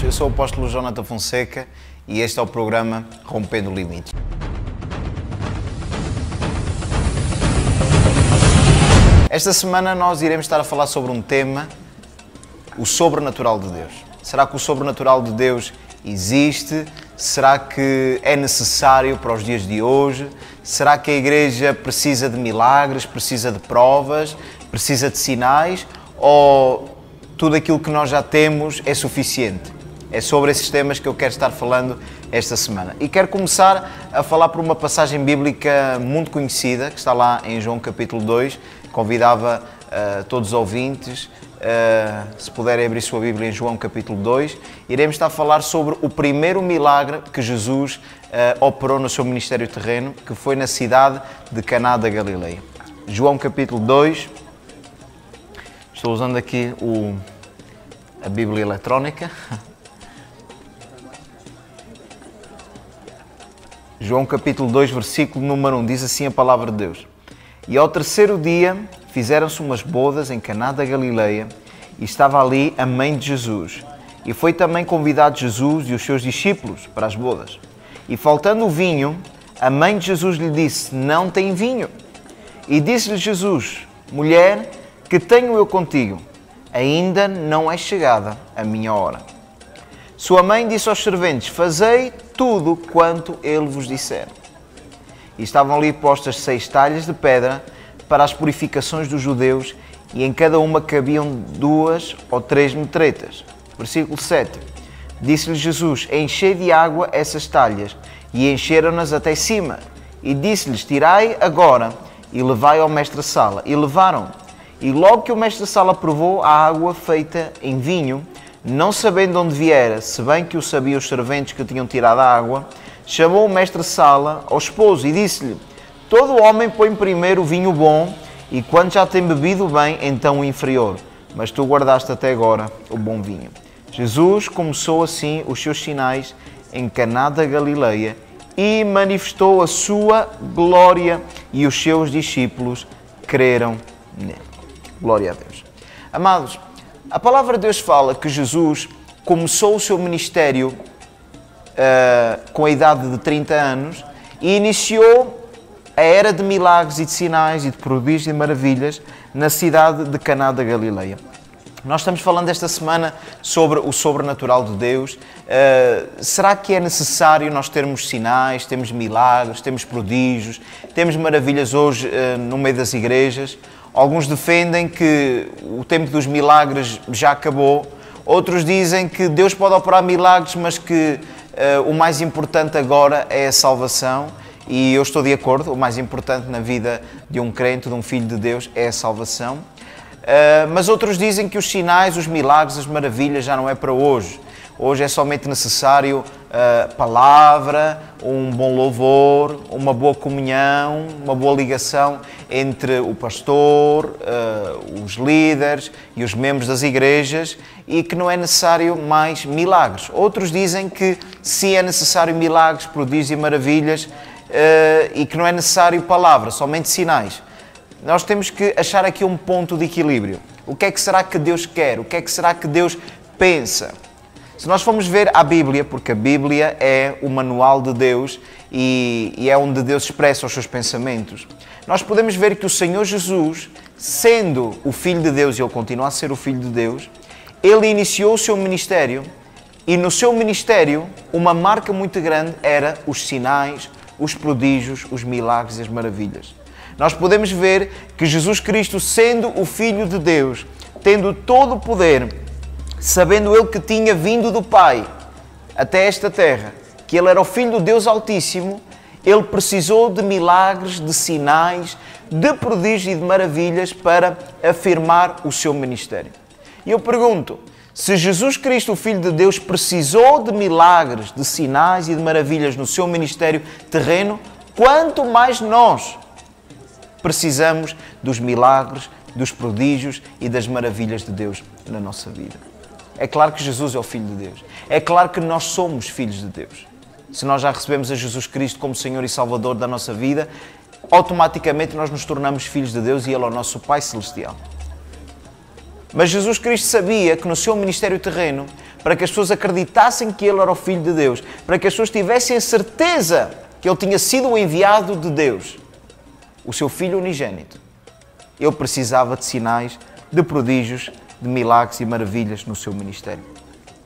amados, eu sou o apóstolo Jonathan Fonseca e este é o programa Rompendo Limites. Esta semana nós iremos estar a falar sobre um tema, o sobrenatural de Deus. Será que o sobrenatural de Deus existe? Será que é necessário para os dias de hoje? Será que a Igreja precisa de milagres, precisa de provas, precisa de sinais? Ou tudo aquilo que nós já temos é suficiente? É sobre esses temas que eu quero estar falando esta semana. E quero começar a falar por uma passagem bíblica muito conhecida, que está lá em João capítulo 2. Convidava todos os ouvintes, se puderem abrir sua Bíblia em João capítulo 2. Iremos estar a falar sobre o primeiro milagre que Jesus operou no seu ministério terreno, que foi na cidade de Caná da Galileia. João capítulo 2. Estou usando aqui a Bíblia eletrónica. João capítulo 2, versículo número 1, diz assim a palavra de Deus. E ao terceiro dia fizeram-se umas bodas em Caná da Galileia e estava ali a mãe de Jesus. E foi também convidado Jesus e os seus discípulos para as bodas. E faltando o vinho, a mãe de Jesus lhe disse, não tem vinho. E disse-lhe Jesus, mulher, que tenho eu contigo? Ainda não é chegada a minha hora. Sua mãe disse aos serventes, fazei tudo quanto ele vos disser. E estavam ali postas 6 talhas de pedra para as purificações dos judeus, e em cada uma cabiam 2 ou 3 metretas. Versículo 7. Disse-lhe Jesus, enchei de água essas talhas, e encheram-nas até cima. E disse-lhes, tirai agora, e levai ao mestre-sala. E levaram. E logo que o mestre-sala provou a água feita em vinho, não sabendo de onde viera, se bem que o sabiam os serventes que tinham tirado a água, chamou o mestre-sala ao esposo e disse-lhe, todo homem põe primeiro o vinho bom, e quando já tem bebido bem, então o inferior. Mas tu guardaste até agora o bom vinho. Jesus começou assim os seus sinais em Caná da Galileia e manifestou a sua glória, e os seus discípulos creram nele. Glória a Deus. Amados, a palavra de Deus fala que Jesus começou o seu ministério com a idade de 30 anos e iniciou a era de milagres e de sinais e de prodígios e maravilhas na cidade de Caná da Galileia. Nós estamos falando esta semana sobre o sobrenatural de Deus. Será que é necessário nós termos sinais, temos milagres, temos prodígios, temos maravilhas hoje no meio das igrejas? Alguns defendem que o tempo dos milagres já acabou. Outros dizem que Deus pode operar milagres, mas que o mais importante agora é a salvação. E eu estou de acordo, o mais importante na vida de um crente, de um filho de Deus, é a salvação. Mas outros dizem que os sinais, os milagres, as maravilhas já não é para hoje. Hoje é somente necessário palavra, um bom louvor, uma boa comunhão, uma boa ligação entre o pastor, os líderes e os membros das igrejas, e que não é necessário mais milagres. Outros dizem que sim, é necessário milagres, prodígios e maravilhas, e que não é necessário palavra, somente sinais. Nós temos que achar aqui um ponto de equilíbrio. O que é que será que Deus quer? O que é que será que Deus pensa? Se nós formos ver a Bíblia, porque a Bíblia é o manual de Deus e é onde Deus expressa os seus pensamentos, nós podemos ver que o Senhor Jesus, sendo o Filho de Deus, e Ele continua a ser o Filho de Deus, Ele iniciou o seu ministério, e no seu ministério uma marca muito grande era os sinais, os prodígios, os milagres e as maravilhas. Nós podemos ver que Jesus Cristo, sendo o Filho de Deus, tendo todo o poder, sabendo Ele que tinha vindo do Pai até esta terra, que Ele era o Filho do Deus Altíssimo, Ele precisou de milagres, de sinais, de prodígios e de maravilhas para afirmar o seu ministério. E eu pergunto, se Jesus Cristo, o Filho de Deus, precisou de milagres, de sinais e de maravilhas no seu ministério terreno, quanto mais nós precisamos dos milagres, dos prodígios e das maravilhas de Deus na nossa vida. É claro que Jesus é o Filho de Deus. É claro que nós somos filhos de Deus. Se nós já recebemos a Jesus Cristo como Senhor e Salvador da nossa vida, automaticamente nós nos tornamos filhos de Deus e Ele é o nosso Pai Celestial. Mas Jesus Cristo sabia que no seu ministério terreno para que as pessoas acreditassem que Ele era o Filho de Deus, para que as pessoas tivessem a certeza que Ele tinha sido o enviado de Deus, o seu Filho unigênito. Ele precisava de sinais, de prodígios, de milagres e maravilhas no seu ministério.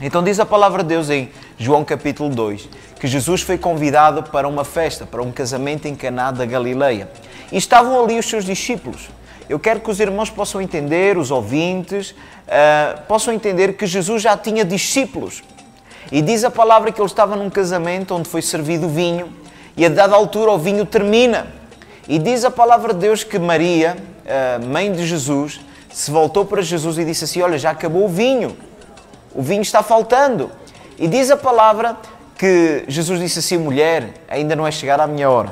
Então diz a palavra de Deus em João capítulo 2, que Jesus foi convidado para uma festa, para um casamento em Caná da Galileia. E estavam ali os seus discípulos. Eu quero que os irmãos possam entender, os ouvintes, possam entender que Jesus já tinha discípulos. E diz a palavra que ele estava num casamento onde foi servido vinho, e a dada altura o vinho termina. E diz a palavra de Deus que Maria, mãe de Jesus, se voltou para Jesus e disse assim: olha, já acabou o vinho está faltando. E diz a palavra que Jesus disse assim: mulher, ainda não é chegada a minha hora.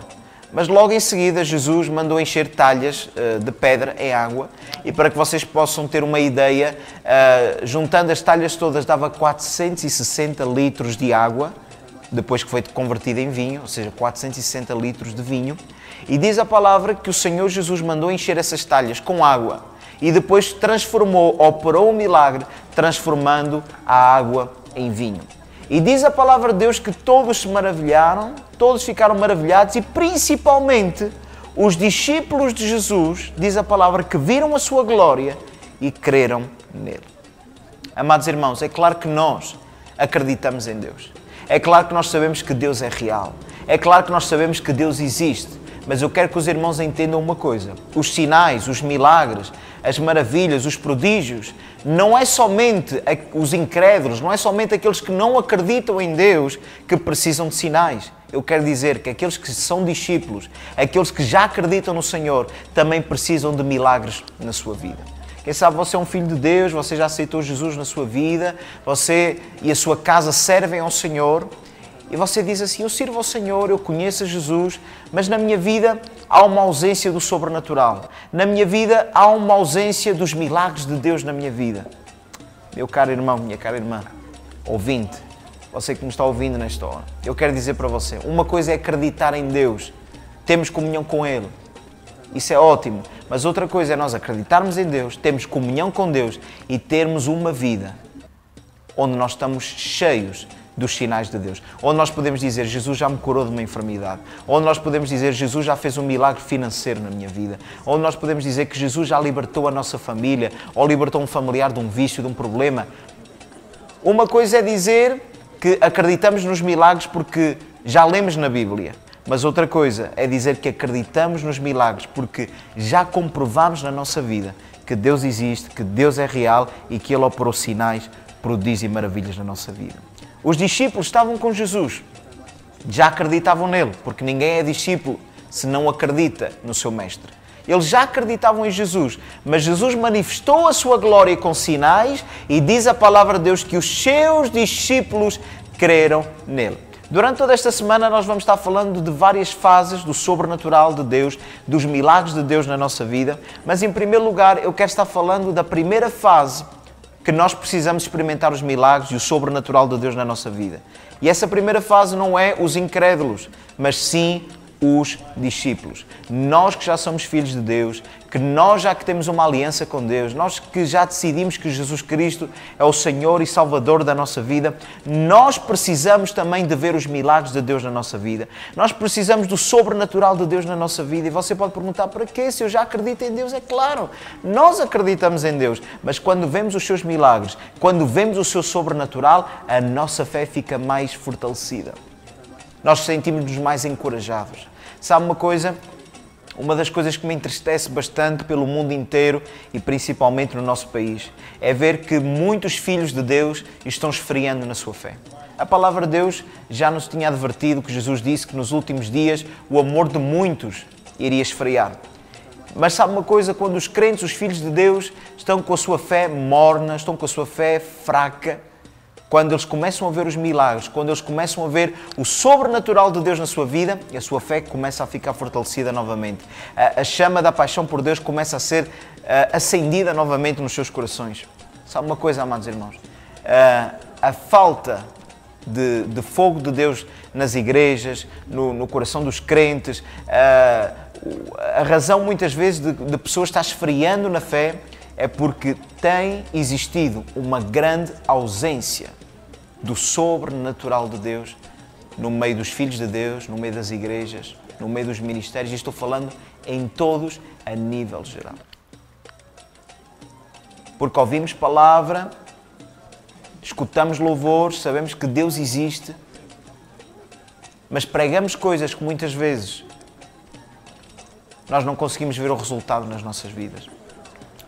Mas logo em seguida Jesus mandou encher talhas de pedra em água, e para que vocês possam ter uma ideia, juntando as talhas todas dava 460 litros de água, depois que foi convertida em vinho, ou seja, 460 litros de vinho. E diz a palavra que o Senhor Jesus mandou encher essas talhas com água e depois transformou, operou um milagre, transformando a água em vinho. E diz a palavra de Deus que todos se maravilharam, todos ficaram maravilhados e principalmente os discípulos de Jesus, diz a palavra, que viram a sua glória e creram nele. Amados irmãos, é claro que nós acreditamos em Deus. É claro que nós sabemos que Deus é real. É claro que nós sabemos que Deus existe. Mas eu quero que os irmãos entendam uma coisa. Os sinais, os milagres, as maravilhas, os prodígios, não é somente os incrédulos, não é somente aqueles que não acreditam em Deus que precisam de sinais. Eu quero dizer que aqueles que são discípulos, aqueles que já acreditam no Senhor, também precisam de milagres na sua vida. Quem sabe você é um filho de Deus, você já aceitou Jesus na sua vida, você e a sua casa servem ao Senhor, e você diz assim: eu sirvo ao Senhor, eu conheço a Jesus, mas na minha vida há uma ausência do sobrenatural. Na minha vida há uma ausência dos milagres de Deus na minha vida. Meu caro irmão, minha cara irmã, ouvinte, você que me está ouvindo nesta hora, eu quero dizer para você, uma coisa é acreditar em Deus, temos comunhão com Ele, isso é ótimo, mas outra coisa é nós acreditarmos em Deus, termos comunhão com Deus e termos uma vida onde nós estamos cheios dos sinais de Deus. Onde nós podemos dizer: Jesus já me curou de uma enfermidade. Onde nós podemos dizer: Jesus já fez um milagre financeiro na minha vida. Onde nós podemos dizer que Jesus já libertou a nossa família ou libertou um familiar de um vício, de um problema. Uma coisa é dizer que acreditamos nos milagres porque já lemos na Bíblia. Mas outra coisa é dizer que acreditamos nos milagres porque já comprovamos na nossa vida que Deus existe, que Deus é real e que Ele operou sinais, prodígios e maravilhas na nossa vida. Os discípulos estavam com Jesus, já acreditavam nele, porque ninguém é discípulo se não acredita no seu mestre. Eles já acreditavam em Jesus, mas Jesus manifestou a sua glória com sinais e diz a palavra de Deus que os seus discípulos creram nele. Durante toda esta semana nós vamos estar falando de várias fases do sobrenatural de Deus, dos milagres de Deus na nossa vida, mas em primeiro lugar eu quero estar falando da primeira fase que nós precisamos experimentar os milagres e o sobrenatural de Deus na nossa vida. E essa primeira fase não é os incrédulos, mas sim os discípulos. Nós que já somos filhos de Deus, que nós já que temos uma aliança com Deus, nós que já decidimos que Jesus Cristo é o Senhor e Salvador da nossa vida, nós precisamos também de ver os milagres de Deus na nossa vida. Nós precisamos do sobrenatural de Deus na nossa vida. E você pode perguntar: para quê? Se eu já acredito em Deus? É claro, nós acreditamos em Deus, mas quando vemos os seus milagres, quando vemos o seu sobrenatural, a nossa fé fica mais fortalecida. Nós sentimos-nos mais encorajados. Sabe uma coisa? Uma das coisas que me entristece bastante pelo mundo inteiro e principalmente no nosso país é ver que muitos filhos de Deus estão esfriando na sua fé. A palavra de Deus já nos tinha advertido que Jesus disse que nos últimos dias o amor de muitos iria esfriar. Mas sabe uma coisa? Quando os crentes, os filhos de Deus, estão com a sua fé morna, estão com a sua fé fraca, quando eles começam a ver os milagres, quando eles começam a ver o sobrenatural de Deus na sua vida, a sua fé começa a ficar fortalecida novamente. A chama da paixão por Deus começa a ser acendida novamente nos seus corações. Sabe uma coisa, amados irmãos? A falta de fogo de Deus nas igrejas, no coração dos crentes, a razão muitas vezes de pessoas estar esfriando na fé é porque tem existido uma grande ausência do sobrenatural de Deus no meio dos filhos de Deus, no meio das igrejas, no meio dos ministérios, e estou falando em todos a nível geral. Porque ouvimos palavra, escutamos louvores, sabemos que Deus existe, mas pregamos coisas que muitas vezes nós não conseguimos ver o resultado nas nossas vidas.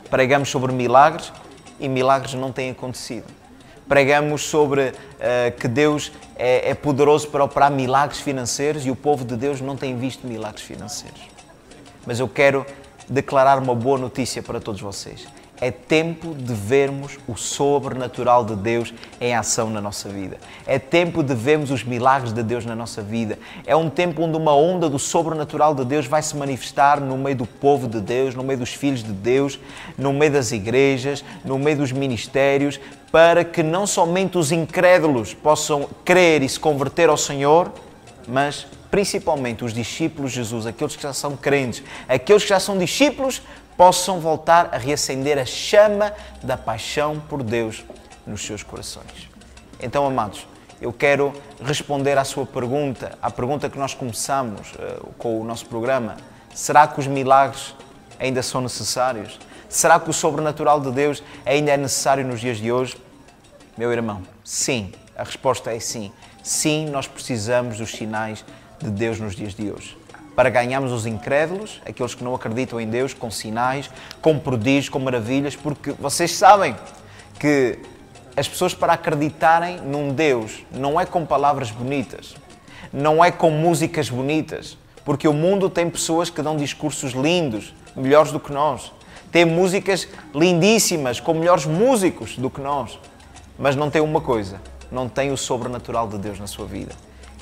Pregamos sobre milagres e milagres não têm acontecido. Pregamos sobre que Deus é poderoso para operar milagres financeiros e o povo de Deus não tem visto milagres financeiros. Mas eu quero declarar uma boa notícia para todos vocês. É tempo de vermos o sobrenatural de Deus em ação na nossa vida. É tempo de vermos os milagres de Deus na nossa vida. É um tempo onde uma onda do sobrenatural de Deus vai se manifestar no meio do povo de Deus, no meio dos filhos de Deus, no meio das igrejas, no meio dos ministérios, para que não somente os incrédulos possam crer e se converter ao Senhor, mas principalmente os discípulos de Jesus, aqueles que já são crentes, aqueles que já são discípulos, possam voltar a reacender a chama da paixão por Deus nos seus corações. Então, amados, eu quero responder à sua pergunta, à pergunta que nós começamos com o nosso programa. Será que os milagres ainda são necessários? Será que o sobrenatural de Deus ainda é necessário nos dias de hoje? Meu irmão, sim. A resposta é sim. Sim, nós precisamos dos sinais de Deus nos dias de hoje. Para ganharmos os incrédulos, aqueles que não acreditam em Deus, com sinais, com prodígios, com maravilhas, porque vocês sabem que as pessoas, para acreditarem num Deus, não é com palavras bonitas, não é com músicas bonitas, porque o mundo tem pessoas que dão discursos lindos, melhores do que nós, tem músicas lindíssimas, com melhores músicos do que nós, mas não tem uma coisa, não tem o sobrenatural de Deus na sua vida.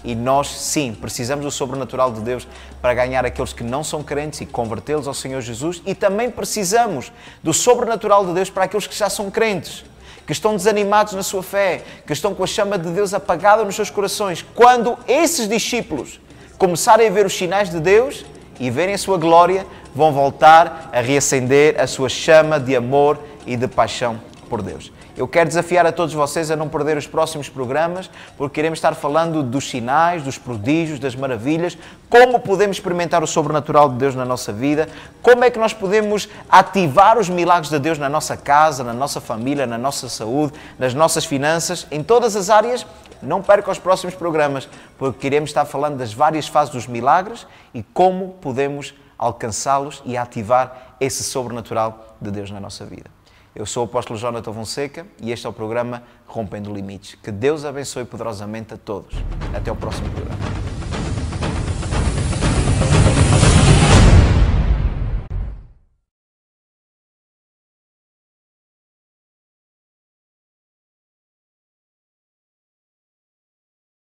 E nós, sim, precisamos do sobrenatural de Deus para ganhar aqueles que não são crentes e convertê-los ao Senhor Jesus. E também precisamos do sobrenatural de Deus para aqueles que já são crentes, que estão desanimados na sua fé, que estão com a chama de Deus apagada nos seus corações. Quando esses discípulos começarem a ver os sinais de Deus e verem a sua glória, vão voltar a reacender a sua chama de amor e de paixão por Deus. Eu quero desafiar a todos vocês a não perder os próximos programas, porque iremos estar falando dos sinais, dos prodígios, das maravilhas, como podemos experimentar o sobrenatural de Deus na nossa vida, como é que nós podemos ativar os milagres de Deus na nossa casa, na nossa família, na nossa saúde, nas nossas finanças, em todas as áreas. Não perca os próximos programas, porque iremos estar falando das várias fases dos milagres e como podemos alcançá-los e ativar esse sobrenatural de Deus na nossa vida. Eu sou o apóstolo Jonathan Fonseca e este é o programa Rompendo Limites. Que Deus abençoe poderosamente a todos. Até o próximo programa.